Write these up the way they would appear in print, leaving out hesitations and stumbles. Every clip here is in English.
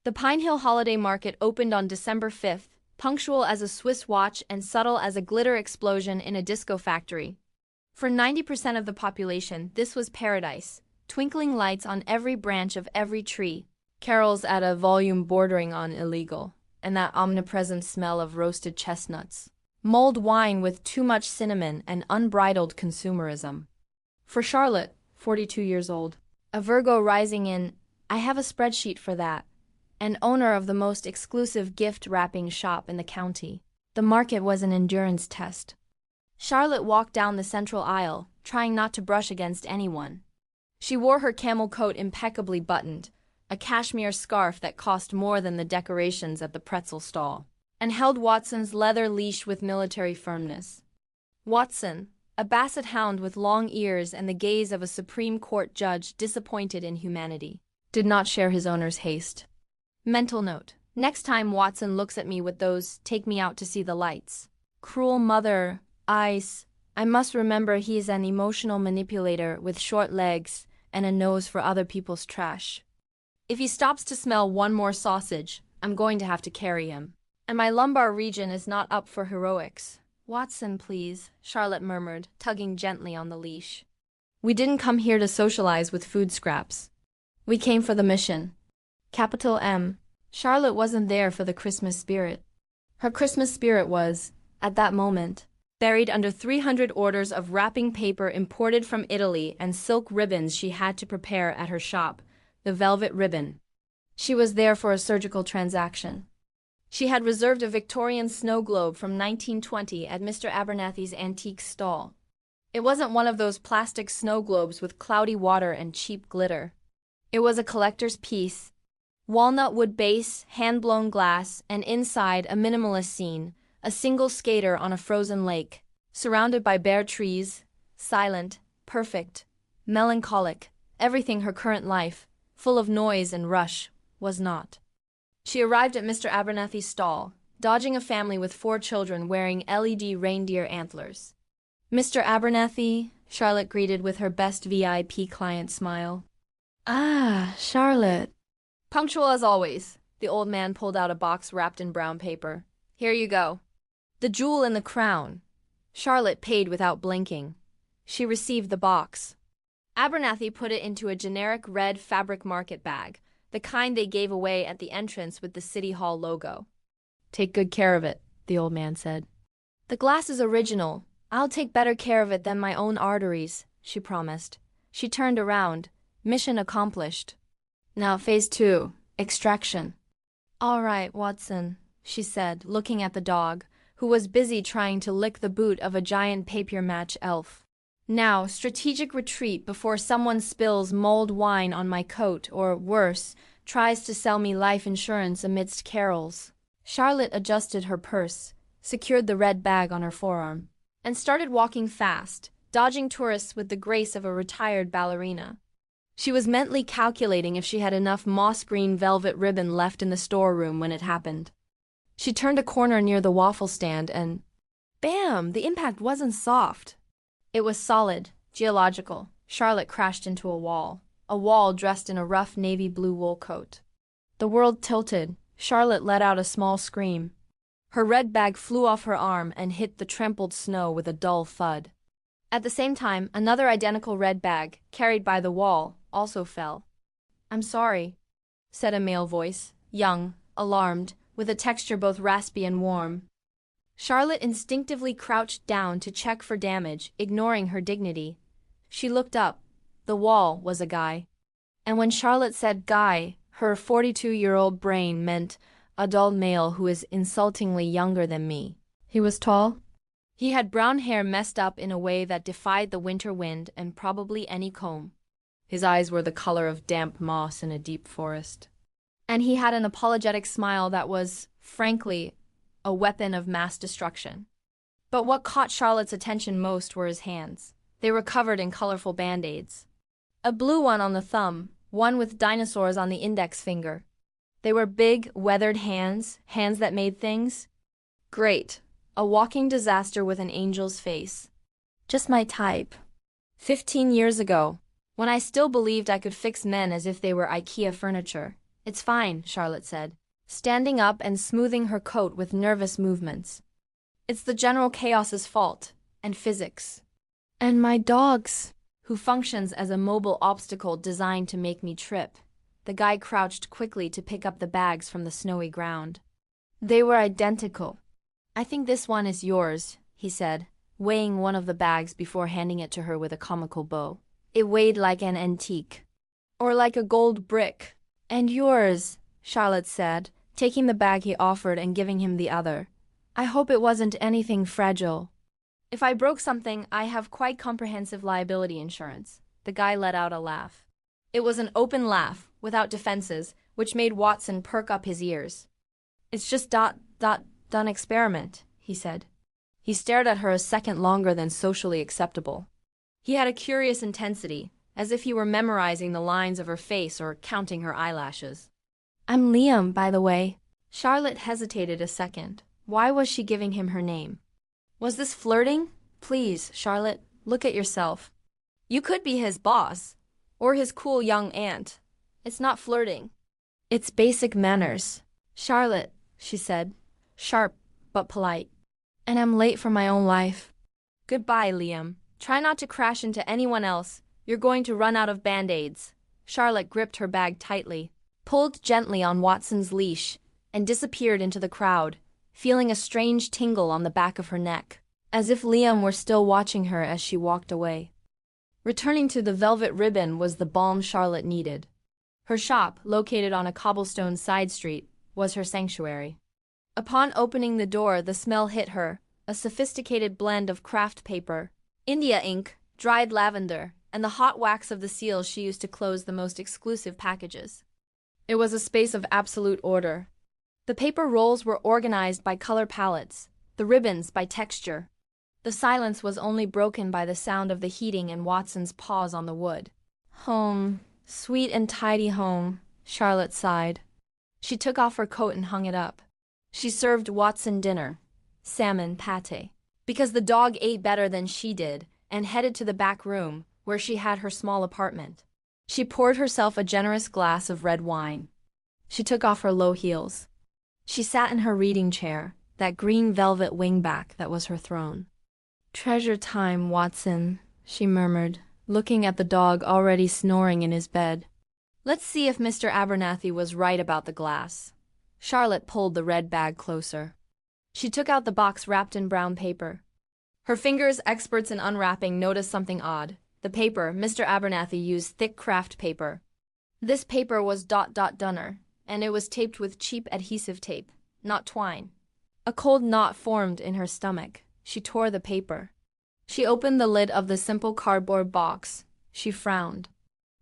The Pinehill holiday market opened on December 5th, punctual as a Swiss watch and subtle as a glitter explosion in a disco factory. For 90% of the population, this was paradise. Twinkling lights on every branch of every tree, carols at a volume bordering on illegal, and that omnipresent smell of roasted chestnuts. Mulled wine with too much cinnamon and unbridled consumerism. For Charlotte, 42 years old, a Virgo rising in, I have a spreadsheet for that, and owner of the most exclusive gift-wrapping shop in the county, the market was an endurance test. Charlotte walked down the central aisle, trying not to brush against anyone. She wore her camel coat impeccably buttoned, a cashmere scarf that cost more than the decorations at the pretzel stall, and held Watson's leather leash with military firmness. Watson, a basset hound with long ears and the gaze of a Supreme Court judge disappointed in humanity, did not share his owner's haste. Mental note: next time Watson looks at me with those "take me out to see the lights" cruel mother eyes, I must remember he is an emotional manipulator with short legs and a nose for other people's trash. If he stops to smell one more sausage, I'm going to have to carry him. And my lumbar region is not up for heroics. Watson, please, Charlotte murmured, tugging gently on the leash. We didn't come here to socialize with food scraps. We came for the mission. Capital M. Charlotte wasn't there for the Christmas spirit. Her Christmas spirit was, at that moment, buried under 300 orders of wrapping paper imported from Italy and silk ribbons she had to prepare at her shop, the Velvet Ribbon. She was there for a surgical transaction. She had reserved a Victorian snow globe from 1920 at Mr. Abernathy's antique stall. It wasn't one of those plastic snow globes with cloudy water and cheap glitter. It was a collector's piece. Walnut wood base, hand-blown glass, and inside a minimalist scene, a single skater on a frozen lake, surrounded by bare trees, silent, perfect, melancholic, everything her current life, full of noise and rush, was not. She arrived at Mr. Abernathy's stall, dodging a family with 4 children wearing LED reindeer antlers. Mr. Abernathy, Charlotte greeted with her best VIP client smile. Ah, Charlotte. Punctual as always, the old man pulled out a box wrapped in brown paper. Here you go. The jewel in the crown. Charlotte paid without blinking. She received the box. Abernathy put it into a generic red fabric market bag, the kind they gave away at the entrance with the City Hall logo. Take good care of it, the old man said. The glass is original. I'll take better care of it than my own arteries, she promised. She turned around. Mission accomplished. Now phase 2, extraction. All right, Watson, she said, looking at the dog, who was busy trying to lick the boot of a giant papier-mâché elf. Now, strategic retreat before someone spills mulled wine on my coat or, worse, tries to sell me life insurance amidst carols. Charlotte adjusted her purse, secured the red bag on her forearm, and started walking fast, dodging tourists with the grace of a retired ballerina. She was mentally calculating if she had enough moss-green velvet ribbon left in the storeroom when it happened. She turned a corner near the waffle stand and, bam, the impact wasn't soft. It was solid, geological. Charlotte crashed into a wall dressed in a rough navy blue wool coat. The world tilted. Charlotte let out a small scream. Her red bag flew off her arm and hit the trampled snow with a dull thud. At the same time, another identical red bag, carried by the wall, also fell. I'm sorry, said a male voice, young, alarmed, with a texture both raspy and warm. Charlotte instinctively crouched down to check for damage, ignoring her dignity. She looked up. The wall was a guy. And when Charlotte said guy, her 42-year-old brain meant adult male who is insultingly younger than me. He was tall. He had brown hair messed up in a way that defied the winter wind and probably any comb. His eyes were the color of damp moss in a deep forest. And he had an apologetic smile that was, frankly, a weapon of mass destruction. But what caught Charlotte's attention most were his hands. They were covered in colorful band-aids. A blue one on the thumb, one with dinosaurs on the index finger. They were big, weathered hands that made things. Great. A walking disaster with an angel's face. Just my type. 15 years ago, when I still believed I could fix men as if they were IKEA furniture, It's fine, Charlotte said, standing up and smoothing her coat with nervous movements. It's the general chaos's fault, and physics. And my dog's, who functions as a mobile obstacle designed to make me trip. The guy crouched quickly to pick up the bags from the snowy ground. They were identical. I think this one is yours, he said, weighing one of the bags before handing it to her with a comical bow. It weighed like an antique. Or like a gold brick. And yours, Charlotte said, taking the bag he offered and giving him the other. I hope it wasn't anything fragile. If I broke something, I have quite comprehensive liability insurance. The guy let out a laugh. It was an open laugh, without defenses, which made Watson perk up his ears. It's just done experiment, he said. He stared at her a second longer than socially acceptable. He had a curious intensity, as if he were memorizing the lines of her face or counting her eyelashes. I'm Liam, by the way. Charlotte hesitated a second. Why was she giving him her name? Was this flirting? Please, Charlotte, look at yourself. You could be his boss, or his cool young aunt. It's not flirting. It's basic manners. Charlotte, she said, sharp but polite. And I'm late for my own life. Goodbye, Liam. Try not to crash into anyone else. You're going to run out of band-aids. Charlotte gripped her bag tightly, pulled gently on Watson's leash, and disappeared into the crowd, feeling a strange tingle on the back of her neck, as if Liam were still watching her as she walked away. Returning to the velvet ribbon was the balm Charlotte needed. Her shop, located on a cobblestone side street, was her sanctuary. Upon opening the door, the smell hit her, a sophisticated blend of craft paper, India ink, dried lavender, and the hot wax of the seals she used to close the most exclusive packages. It was a space of absolute order. The paper rolls were organized by color palettes, the ribbons by texture. The silence was only broken by the sound of the heating and Watson's paws on the wood. Home, sweet and tidy home, Charlotte sighed. She took off her coat and hung it up. She served Watson dinner, salmon pâté, because the dog ate better than she did, and headed to the back room, where she had her small apartment. She poured herself a generous glass of red wine. She took off her low heels. She sat in her reading chair, that green velvet wingback that was her throne. Treasure time, Watson, she murmured, looking at the dog already snoring in his bed. Let's see if Mr. Abernathy was right about the glass. Charlotte pulled the red bag closer. She took out the box wrapped in brown paper. Her fingers, experts in unwrapping, noticed something odd. The paper, Mr. Abernathy used thick craft paper. This paper was dunner, and it was taped with cheap adhesive tape, not twine. A cold knot formed in her stomach. She tore the paper. She opened the lid of the simple cardboard box. She frowned.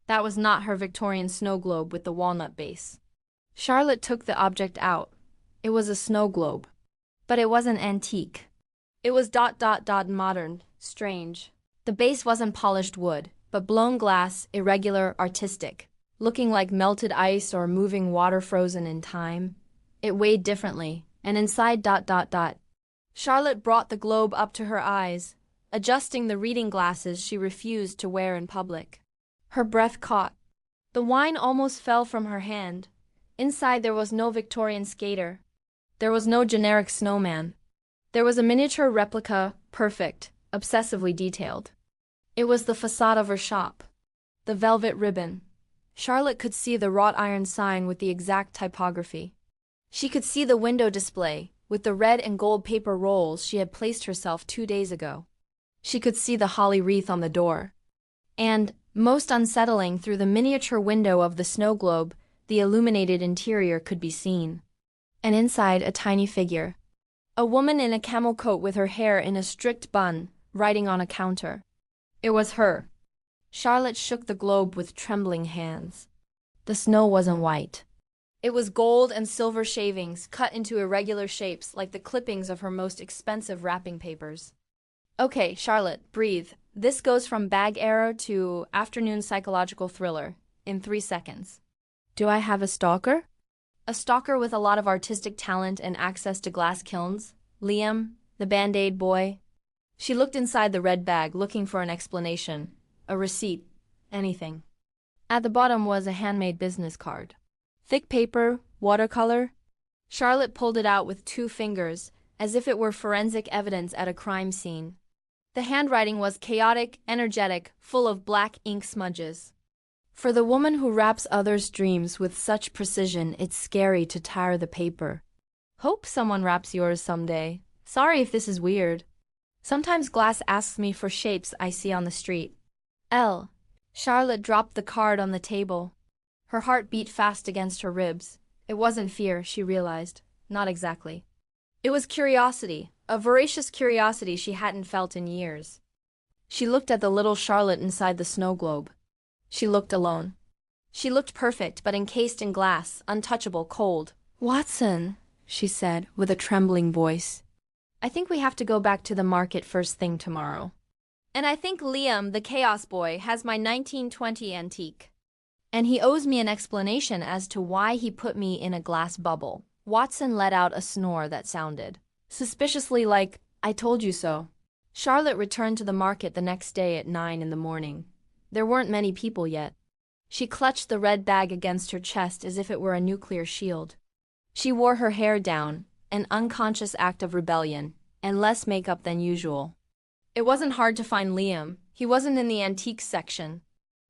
That was not her Victorian snow globe with the walnut base. Charlotte took the object out. It was a snow globe. But it wasn't antique. It was modern, strange. The base wasn't polished wood, but blown glass, irregular, artistic, looking like melted ice or moving water frozen in time. It weighed differently, and inside Charlotte brought the globe up to her eyes, adjusting the reading glasses she refused to wear in public. Her breath caught. The wine almost fell from her hand. Inside there was no Victorian skater. There was no generic snowman. There was a miniature replica, perfect, obsessively detailed. It was the facade of her shop. The velvet ribbon. Charlotte could see the wrought iron sign with the exact typography. She could see the window display, with the red and gold paper rolls she had placed herself 2 days ago. She could see the holly wreath on the door. And, most unsettling, through the miniature window of the snow globe, the illuminated interior could be seen. And inside, a tiny figure. A woman in a camel coat with her hair in a strict bun, writing on a counter. It was her. Charlotte shook the globe with trembling hands. The snow wasn't white. It was gold and silver shavings cut into irregular shapes like the clippings of her most expensive wrapping papers. Okay, Charlotte, breathe. This goes from bag error to afternoon psychological thriller in 3 seconds. Do I have a stalker? A stalker with a lot of artistic talent and access to glass kilns? Liam, the Band-Aid boy? She looked inside the red bag looking for an explanation, a receipt, anything. At the bottom was a handmade business card. Thick paper, watercolor? Charlotte pulled it out with 2 fingers, as if it were forensic evidence at a crime scene. The handwriting was chaotic, energetic, full of black ink smudges. For the woman who wraps others' dreams with such precision, it's scary to tire the paper. Hope someone wraps yours someday. Sorry if this is weird. Sometimes glass asks me for shapes I see on the street. L. Charlotte dropped the card on the table. Her heart beat fast against her ribs. It wasn't fear, she realized. Not exactly. It was curiosity, a voracious curiosity she hadn't felt in years. She looked at the little Charlotte inside the snow globe. She looked alone. She looked perfect, but encased in glass, untouchable, cold. "Watson," she said, with a trembling voice. "I think we have to go back to the market first thing tomorrow. And I think Liam, the chaos boy, has my 1920 antique. And he owes me an explanation as to why he put me in a glass bubble." Watson let out a snore that sounded suspiciously like, "I told you so." Charlotte returned to the market the next day at 9 in the morning. There weren't many people yet. She clutched the red bag against her chest as if it were a nuclear shield. She wore her hair down, an unconscious act of rebellion, and less makeup than usual. It wasn't hard to find Liam. He wasn't in the antiques section.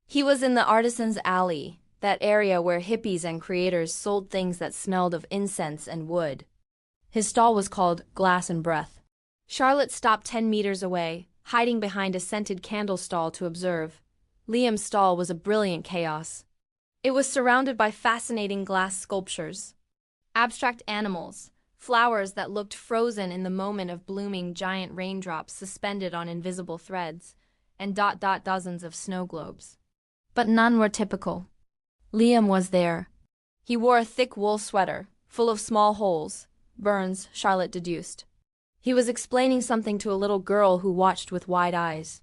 He was in the artisan's alley, that area where hippies and creators sold things that smelled of incense and wood. His stall was called Glass and Breath. Charlotte stopped 10 meters away, hiding behind a scented candle stall to observe. Liam's stall was a brilliant chaos. It was surrounded by fascinating glass sculptures. Abstract animals, flowers that looked frozen in the moment of blooming, giant raindrops suspended on invisible threads, and dozens of snow globes. But none were typical. Liam was there. He wore a thick wool sweater, full of small holes, burns, Charlotte deduced. He was explaining something to a little girl who watched with wide eyes.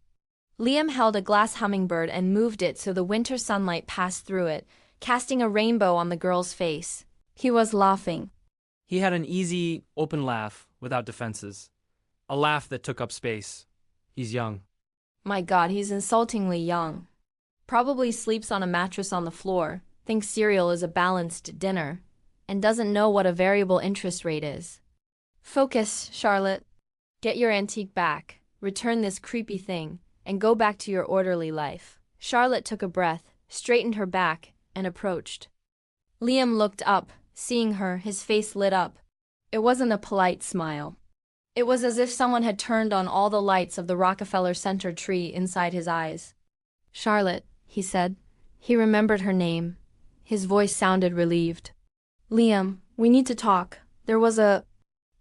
Liam held a glass hummingbird and moved it so the winter sunlight passed through it, casting a rainbow on the girl's face. He was laughing. He had an easy, open laugh, without defenses. A laugh that took up space. He's young. My God, he's insultingly young. Probably sleeps on a mattress on the floor, thinks cereal is a balanced dinner, and doesn't know what a variable interest rate is. Focus, Charlotte. Get your antique back, return this creepy thing, and go back to your orderly life. Charlotte took a breath, straightened her back, and approached. Liam looked up, seeing her, his face lit up. It wasn't a polite smile. It was as if someone had turned on all the lights of the Rockefeller Center tree inside his eyes. "Charlotte," he said. He remembered her name. His voice sounded relieved. "Liam, we need to talk. There was a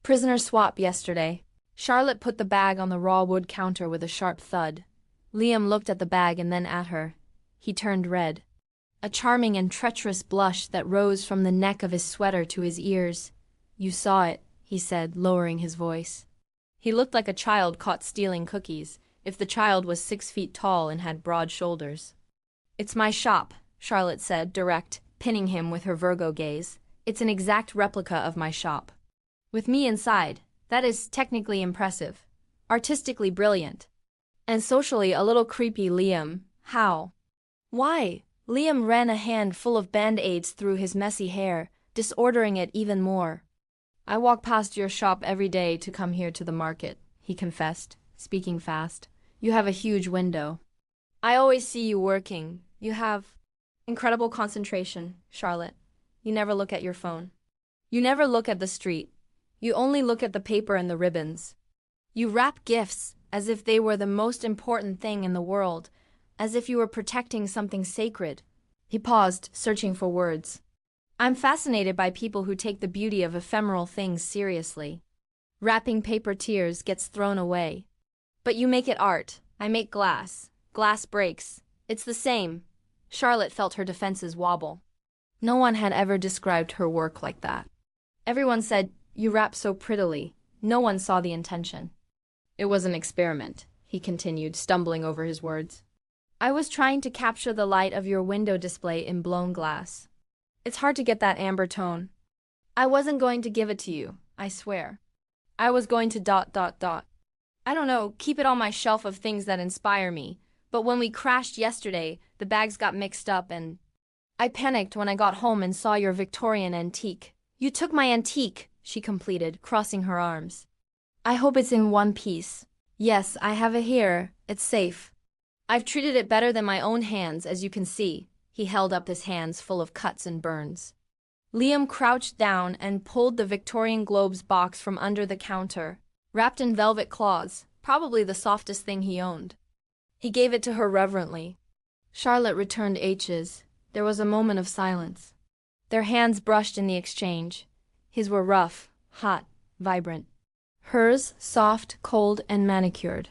prisoner swap yesterday." Charlotte put the bag on the raw wood counter with a sharp thud. Liam looked at the bag and then at her. He turned red. A charming and treacherous blush that rose from the neck of his sweater to his ears. "You saw it," he said, lowering his voice. He looked like a child caught stealing cookies, if the child was 6 feet tall and had broad shoulders. "It's my shop," Charlotte said, direct, pinning him with her Virgo gaze. "It's an exact replica of my shop. With me inside, that is technically impressive, artistically brilliant, and socially a little creepy." Liam, how? Why? Liam ran a hand full of band-aids through his messy hair, disordering it even more. "I walk past your shop every day to come here to the market," he confessed, speaking fast. "You have a huge window. I always see you working. You have incredible concentration, Charlotte. You never look at your phone. You never look at the street. You only look at the paper and the ribbons. You wrap gifts as if they were the most important thing in the world, as if you were protecting something sacred." He paused, searching for words. "I'm fascinated by people who take the beauty of ephemeral things seriously. Wrapping paper tears gets thrown away. But you make it art. I make glass. Glass breaks. It's the same." Charlotte felt her defenses wobble. No one had ever described her work like that. Everyone said, "You wrap so prettily." No one saw the intention. "It was an experiment," he continued, stumbling over his words. "I was trying to capture the light of your window display in blown glass. It's hard to get that amber tone. I wasn't going to give it to you, I swear. I was going to ... I don't know, keep it on my shelf of things that inspire me. But when we crashed yesterday, the bags got mixed up and..." I panicked when I got home and saw your Victorian antique. You took my antique, she completed, crossing her arms. I hope it's in one piece. Yes, I have it here. It's safe. I've treated it better than my own hands, as you can see. He held up his hands full of cuts and burns. Liam crouched down and pulled the Victorian Globes box from under the counter, wrapped in velvet cloths, probably the softest thing he owned. He gave it to her reverently. Charlotte returned H's. There was a moment of silence. Their hands brushed in the exchange. His were rough, hot, vibrant. Hers, soft, cold, and manicured.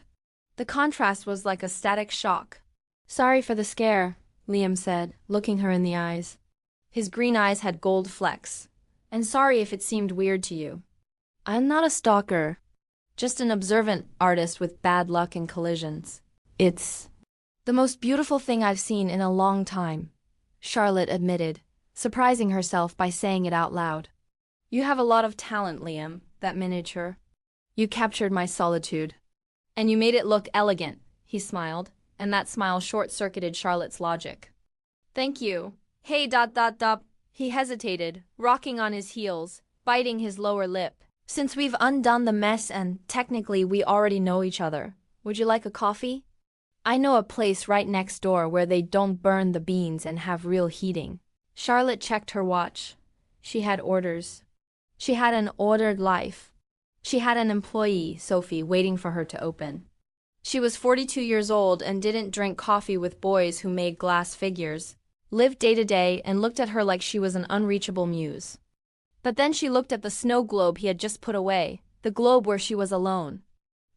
The contrast was like a static shock. Sorry for the scare, Liam said, looking her in the eyes. His green eyes had gold flecks. And sorry if it seemed weird to you. I'm not a stalker. Just an observant artist with bad luck and collisions. It's the most beautiful thing I've seen in a long time, Charlotte admitted, surprising herself by saying it out loud. You have a lot of talent, Liam, that miniature. You captured my solitude. And you made it look elegant, he smiled, and that smile short-circuited Charlotte's logic. Thank you. Hey ... He hesitated, rocking on his heels, biting his lower lip. Since we've undone the mess and, technically, we already know each other, would you like a coffee? I know a place right next door where they don't burn the beans and have real heating. Charlotte checked her watch. She had orders. She had an ordered life. She had an employee, Sophie, waiting for her to open. She was 42 years old and didn't drink coffee with boys who made glass figures, lived day to day, and looked at her like she was an unreachable muse. But then she looked at the snow globe he had just put away, the globe where she was alone.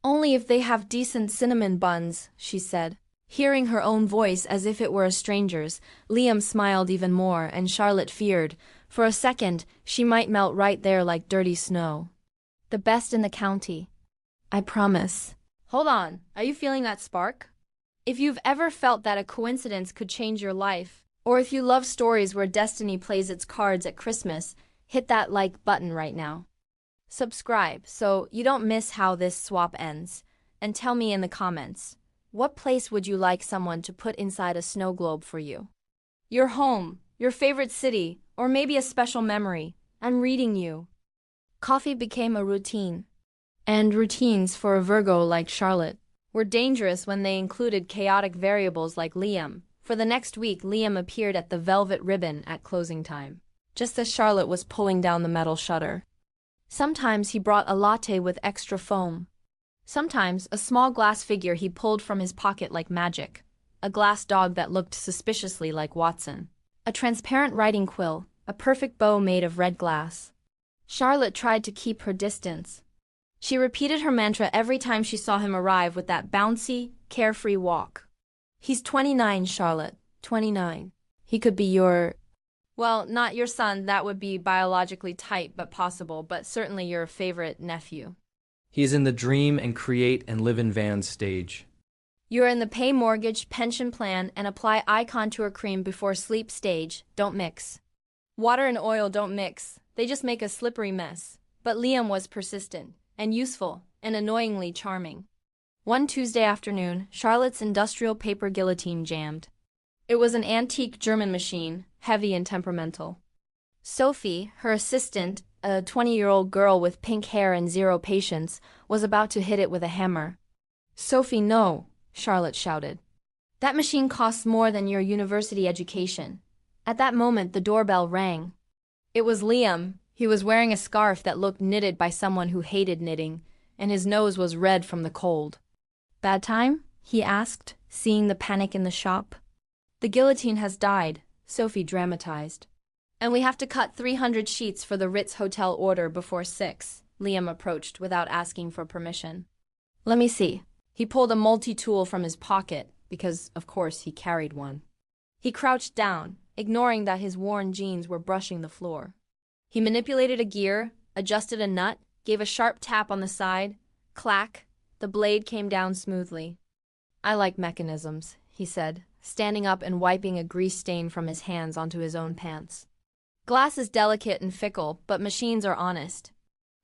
Only if they have decent cinnamon buns, she said. Hearing her own voice as if it were a stranger's, Liam smiled even more, and Charlotte feared, for a second, she might melt right there like dirty snow. The best in the county. I promise. Hold on, are you feeling that spark? If you've ever felt that a coincidence could change your life, or if you love stories where destiny plays its cards at Christmas, hit that like button right now. Subscribe so you don't miss how this swap ends, and tell me in the comments, what place would you like someone to put inside a snow globe for you? Your home, your favorite city, or maybe a special memory. I'm reading you. Coffee became a routine. And routines for a Virgo like Charlotte were dangerous when they included chaotic variables like Liam. For the next week, Liam appeared at the velvet ribbon at closing time, just as Charlotte was pulling down the metal shutter. Sometimes he brought a latte with extra foam. Sometimes a small glass figure he pulled from his pocket like magic. A glass dog that looked suspiciously like Watson. A transparent writing quill, a perfect bow made of red glass. Charlotte tried to keep her distance. She repeated her mantra every time she saw him arrive with that bouncy, carefree walk. He's 29, Charlotte. 29. He could be your... Well, not your son, that would be biologically tight but possible, but certainly your favorite nephew. He's in the dream and create and live in vans stage. You're in the pay mortgage, pension plan, and apply eye contour cream before sleep stage. Don't mix. Water and oil don't mix. They just make a slippery mess. But Liam was persistent, and useful, and annoyingly charming. One Tuesday afternoon, Charlotte's industrial paper guillotine jammed. It was an antique German machine, heavy and temperamental. Sophie, her assistant, a 20-year-old girl with pink hair and zero patience, was about to hit it with a hammer. Sophie, no, Charlotte shouted. That machine costs more than your university education. At that moment, the doorbell rang. It was Liam. He was wearing a scarf that looked knitted by someone who hated knitting, and his nose was red from the cold. Bad time? He asked, seeing the panic in the shop. The guillotine has died, Sophie dramatized. And we have to cut 300 sheets for the Ritz Hotel order before 6, Liam approached without asking for permission. Let me see. He pulled a multi-tool from his pocket, because, of course, he carried one. He crouched down, ignoring that his worn jeans were brushing the floor. He manipulated a gear, adjusted a nut, gave a sharp tap on the side. Clack, the blade came down smoothly. I like mechanisms, he said, standing up and wiping a grease stain from his hands onto his own pants. Glass is delicate and fickle, but machines are honest.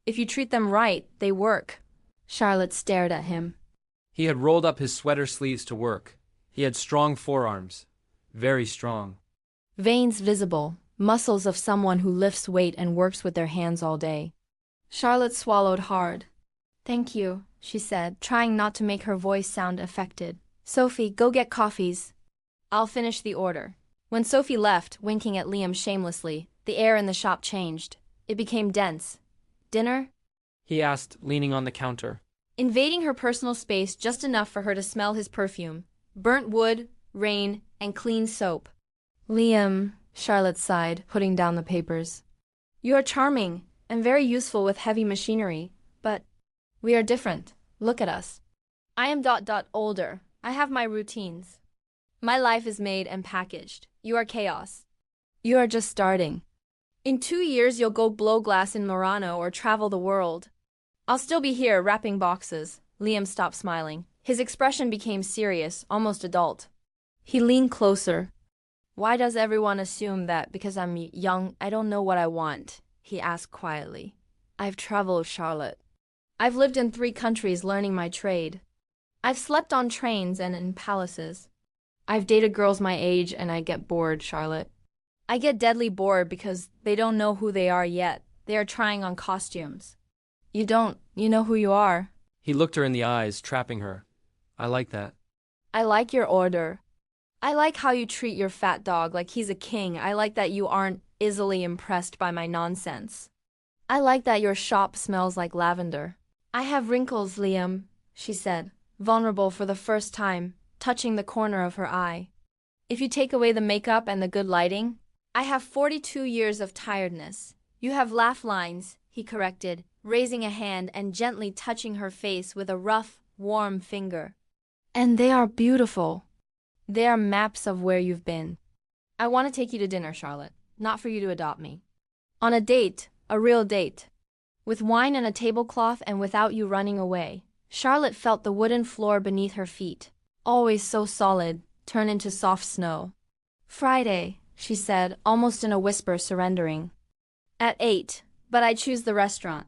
If you treat them right, they work. Charlotte stared at him. He had rolled up his sweater sleeves to work. He had strong forearms. Very strong. Veins visible, muscles of someone who lifts weight and works with their hands all day. Charlotte swallowed hard. "Thank you," she said, trying not to make her voice sound affected. "Sophie, go get coffees. I'll finish the order." When Sophie left, winking at Liam shamelessly, the air in the shop changed. It became dense. "Dinner?" he asked, leaning on the counter. Invading her personal space just enough for her to smell his perfume. Burnt wood, rain, and clean soap. "Liam," Charlotte sighed, putting down the papers. "You are charming, and very useful with heavy machinery, but we are different. Look at us. I am older. I have my routines. My life is made and packaged. You are chaos. You are just starting. In 2 years you'll go blow glass in Murano or travel the world. I'll still be here wrapping boxes." Liam stopped smiling. His expression became serious, almost adult. He leaned closer. "Why does everyone assume that because I'm young, I don't know what I want?" he asked quietly. "I've traveled, Charlotte. I've lived in 3 countries learning my trade. I've slept on trains and in palaces. I've dated girls my age and I get bored, Charlotte. I get deadly bored because they don't know who they are yet. They are trying on costumes. You don't. You know who you are." He looked her in the eyes, trapping her. "I like that." "I like your order. I like how you treat your fat dog like he's a king. I like that you aren't easily impressed by my nonsense. I like that your shop smells like lavender." "I have wrinkles, Liam," she said, vulnerable for the first time, touching the corner of her eye. "If you take away the makeup and the good lighting, I have 42 years of tiredness. You have laugh lines," he corrected, raising a hand and gently touching her face with a rough, warm finger. "And they are beautiful. They are maps of where you've been. I want to take you to dinner, Charlotte, not for you to adopt me. On a date, a real date. With wine and a tablecloth and without you running away." Charlotte felt the wooden floor beneath her feet, always so solid, turn into soft snow. "Friday," she said, almost in a whisper, surrendering. "At 8, but I choose the restaurant."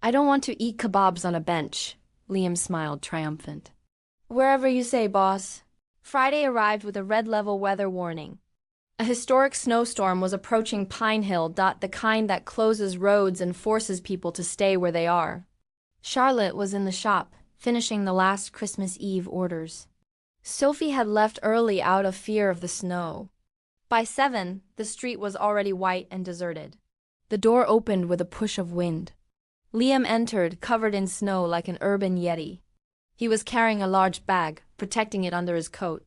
"I don't want to eat kebabs on a bench," Liam smiled, triumphant. "Wherever you say, boss." Friday arrived with a red level weather warning. A historic snowstorm was approaching Pinehill, the kind that closes roads and forces people to stay where they are. Charlotte was in the shop, finishing the last Christmas Eve orders. Sophie had left early out of fear of the snow. By 7, the street was already white and deserted. The door opened with a push of wind. Liam entered, covered in snow like an urban yeti. He was carrying a large bag, protecting it under his coat.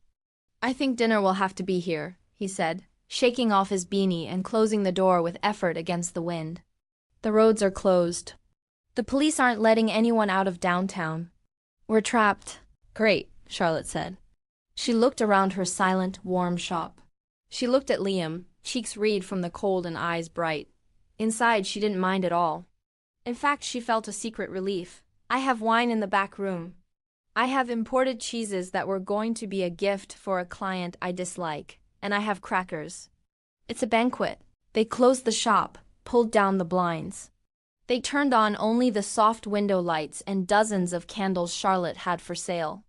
"I think dinner will have to be here," he said, shaking off his beanie and closing the door with effort against the wind. "The roads are closed. The police aren't letting anyone out of downtown. We're trapped." "Great," Charlotte said. She looked around her silent, warm shop. She looked at Liam, cheeks red from the cold and eyes bright. Inside, she didn't mind at all. In fact, she felt a secret relief. "I have wine in the back room. I have imported cheeses that were going to be a gift for a client I dislike, and I have crackers. It's a banquet." They closed the shop, pulled down the blinds. They turned on only the soft window lights and dozens of candles Charlotte had for sale.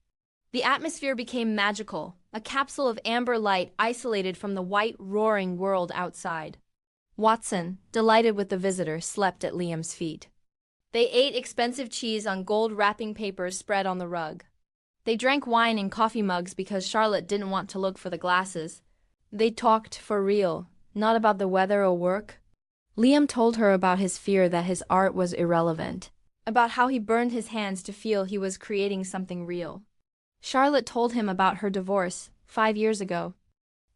The atmosphere became magical, a capsule of amber light isolated from the white, roaring world outside. Watson, delighted with the visitor, slept at Liam's feet. They ate expensive cheese on gold wrapping papers spread on the rug. They drank wine in coffee mugs because Charlotte didn't want to look for the glasses. They talked for real, not about the weather or work. Liam told her about his fear that his art was irrelevant, about how he burned his hands to feel he was creating something real. Charlotte told him about her divorce, 5 years ago.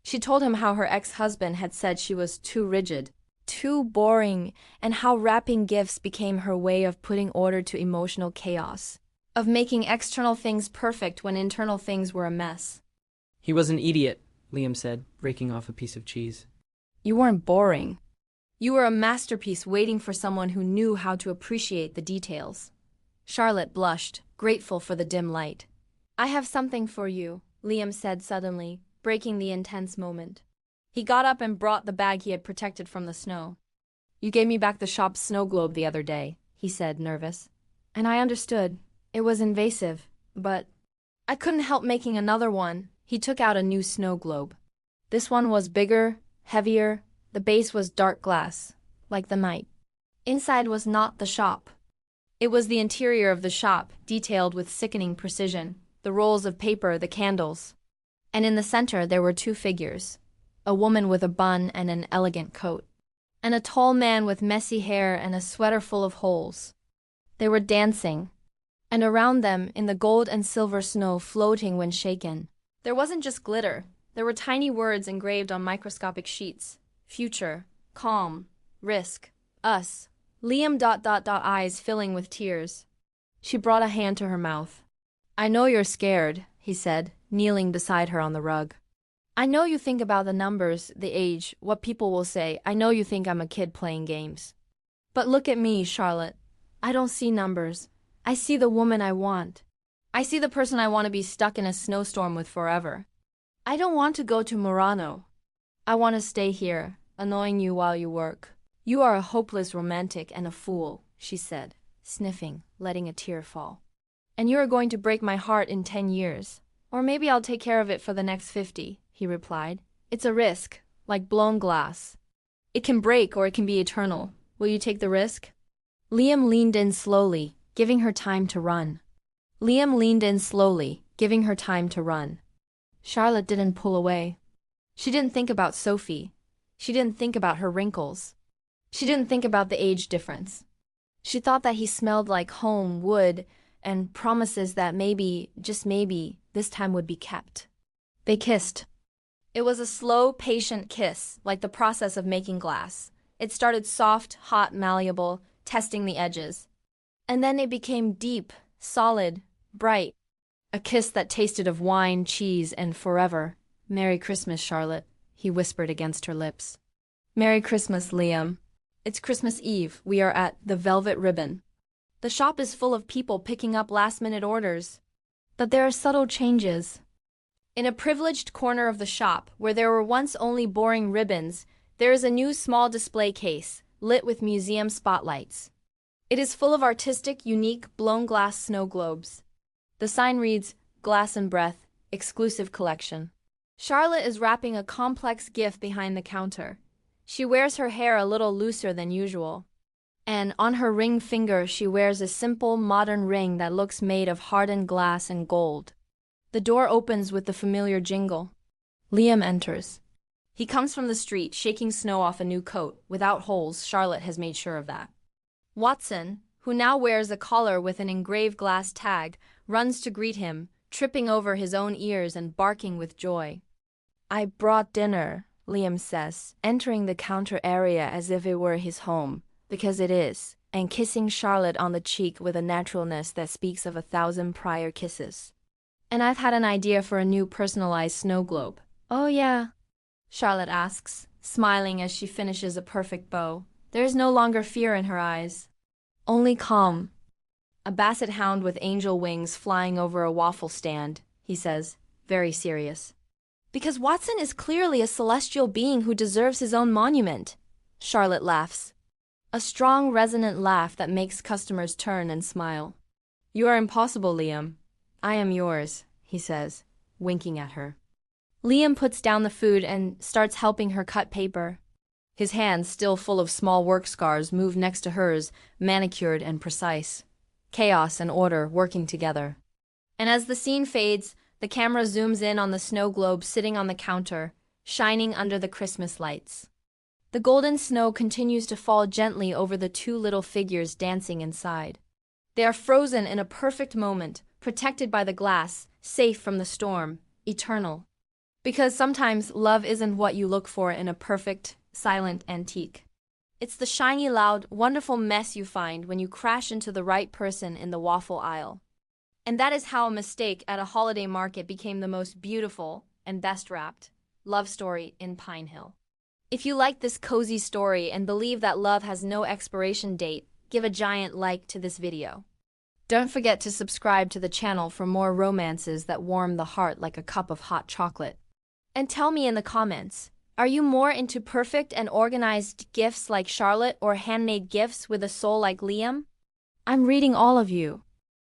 She told him how her ex-husband had said she was too rigid, too boring, and how wrapping gifts became her way of putting order to emotional chaos, of making external things perfect when internal things were a mess. "He was an idiot," Liam said, breaking off a piece of cheese. "You weren't boring. You were a masterpiece waiting for someone who knew how to appreciate the details." Charlotte blushed, grateful for the dim light. "I have something for you," Liam said suddenly, breaking the intense moment. He got up and brought the bag he had protected from the snow. "You gave me back the shop's snow globe the other day," he said, nervous. "And I understood. It was invasive, but I couldn't help making another one." He took out a new snow globe. This one was bigger, heavier, the base was dark glass, like the night. Inside was not the shop. It was the interior of the shop, detailed with sickening precision, the rolls of paper, the candles. And in the center there were two figures, a woman with a bun and an elegant coat, and a tall man with messy hair and a sweater full of holes. They were dancing, and around them, in the gold and silver snow floating when shaken, there wasn't just glitter, there were tiny words engraved on microscopic sheets. Future, calm, risk, us. Liam eyes filling with tears. She brought a hand to her mouth. I know you're scared, he said, kneeling beside her on the rug. I know you think about the numbers, the age, what people will say. I know you think I'm a kid playing games. But look at me, Charlotte. I don't see numbers. I see the woman I want. I see the person I want to be stuck in a snowstorm with forever. I don't want to go to Murano. I want to stay here, annoying you while you work. You are a hopeless romantic and a fool, she said, sniffing, letting a tear fall. And you are going to break my heart in 10 years. Or maybe I'll take care of it for the next 50, he replied. It's a risk, like blown glass. It can break or it can be eternal. Will you take the risk? Liam leaned in slowly, giving her time to run. Charlotte didn't pull away. She didn't think about Sophie. She didn't think about her wrinkles. She didn't think about the age difference. She thought that he smelled like home, wood, and promises that maybe, just maybe, this time would be kept. They kissed. It was a slow, patient kiss, like the process of making glass. It started soft, hot, malleable, testing the edges. And then it became deep, solid, bright. A kiss that tasted of wine, cheese, and forever. Merry Christmas, Charlotte, he whispered against her lips. Merry Christmas, Liam. It's Christmas Eve. We are at the Velvet Ribbon. The shop is full of people picking up last-minute orders. But there are subtle changes. In a privileged corner of the shop, where there were once only boring ribbons, there is a new small display case, lit with museum spotlights. It is full of artistic, unique, blown glass snow globes. The sign reads, Glass and Breath, Exclusive Collection. Charlotte is wrapping a complex gift behind the counter. She wears her hair a little looser than usual. And on her ring finger she wears a simple, modern ring that looks made of hardened glass and gold. The door opens with the familiar jingle. Liam enters. He comes from the street, shaking snow off a new coat, without holes. Charlotte has made sure of that. Watson, who now wears a collar with an engraved glass tag, runs to greet him, tripping over his own ears and barking with joy. I brought dinner, Liam says, entering the counter area as if it were his home, because it is, and kissing Charlotte on the cheek with a naturalness that speaks of 1,000 prior kisses. And I've had an idea for a new personalized snow globe. Oh yeah? Charlotte asks, smiling as she finishes a perfect bow. There is no longer fear in her eyes. Only calm. A basset hound with angel wings flying over a waffle stand, he says, very serious. Because Watson is clearly a celestial being who deserves his own monument. Charlotte laughs. A strong, resonant laugh that makes customers turn and smile. You are impossible, Liam. I am yours, he says, winking at her. Liam puts down the food and starts helping her cut paper. His hands, still full of small work scars, move next to hers, manicured and precise. Chaos and order working together. And as the scene fades, the camera zooms in on the snow globe sitting on the counter, shining under the Christmas lights. The golden snow continues to fall gently over the two little figures dancing inside. They are frozen in a perfect moment, protected by the glass, safe from the storm, eternal. Because sometimes love isn't what you look for in a perfect, silent antique. It's the shiny, loud, wonderful mess you find when you crash into the right person in the waffle aisle. And that is how a mistake at a holiday market became the most beautiful and best wrapped love story in Pinehill. If you like this cozy story and believe that love has no expiration date, give a giant like to this video. Don't forget to subscribe to the channel for more romances that warm the heart like a cup of hot chocolate. And tell me in the comments, are you more into perfect and organized gifts like Charlotte or handmade gifts with a soul like Liam? I'm reading all of you.